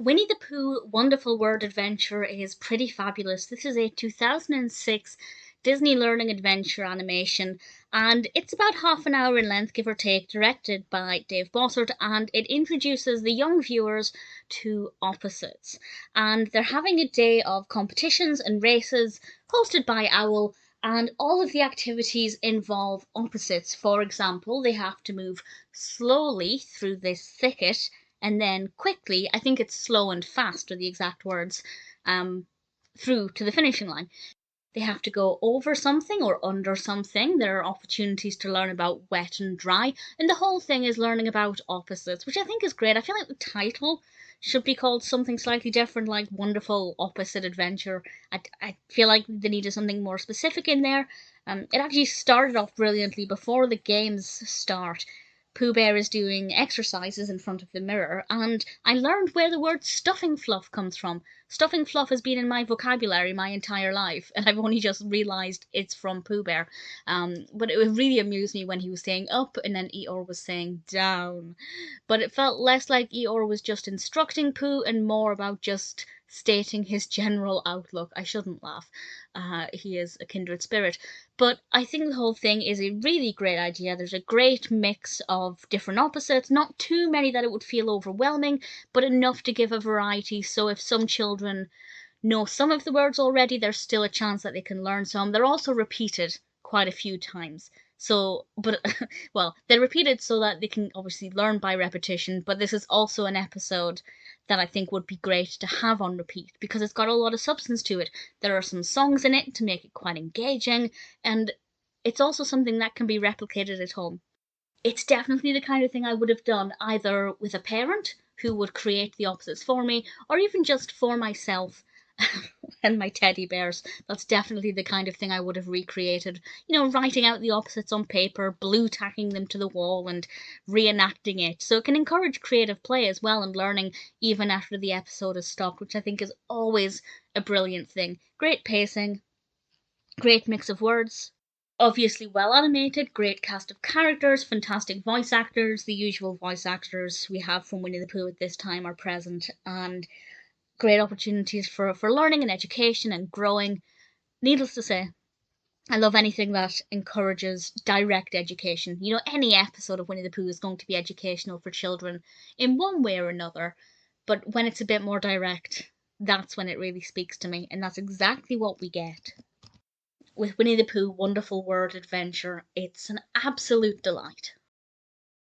Winnie the Pooh Wonderful World Adventure is pretty fabulous. This is a 2006 Disney Learning Adventure animation, and it's about half an hour in length, give or take, directed by Dave Bossert, and it introduces the young viewers to opposites. And they're having a day of competitions and races hosted by Owl, and all of the activities involve opposites. For example, they have to move slowly through this thicket and then quickly, I think it's slow and fast are the exact words, through to the finishing line. They have to go over something or under something. There are opportunities to learn about wet and dry, and the whole thing is learning about opposites, which I think is great. I feel like the title should be called something slightly different, like Wonderful Opposite Adventure. I feel like they needed something more specific in there. It actually started off brilliantly before the games start. Pooh Bear is doing exercises in front of the mirror, and I learned where the word stuffing fluff comes from. Stuffing fluff has been in my vocabulary my entire life, and I've only just realised it's from Pooh Bear. But it really amused me when he was saying up and then Eeyore was saying down. But it felt less like Eeyore was just instructing Pooh and more about just stating his general outlook. I shouldn't laugh. He is a kindred spirit. But I think the whole thing is a really great idea. There's a great mix of different opposites, not too many that it would feel overwhelming, but enough to give a variety. So if some children know some of the words already, there's still a chance that they can learn some. They're also repeated quite a few times. So, but, well, they're repeated so that they can obviously learn by repetition, but this is also an episode that I think would be great to have on repeat because it's got a lot of substance to it. There are some songs in it to make it quite engaging, and it's also something that can be replicated at home. It's definitely the kind of thing I would have done either with a parent who would create the opposites for me, or even just for myself and my teddy bears. That's definitely the kind of thing I would have recreated. You know, writing out the opposites on paper, blue tacking them to the wall, and reenacting it. So it can encourage creative play as well and learning even after the episode has stopped, which I think is always a brilliant thing. Great pacing, great mix of words. Obviously well animated, great cast of characters, fantastic voice actors. The usual voice actors we have from Winnie the Pooh at this time are present, and great opportunities for learning and education and growing. Needless to say, I love anything that encourages direct education. You know, any episode of Winnie the Pooh is going to be educational for children in one way or another, but when it's a bit more direct, that's when it really speaks to me, and that's exactly what we get. With Winnie the Pooh Wonderful World Adventure, it's an absolute delight.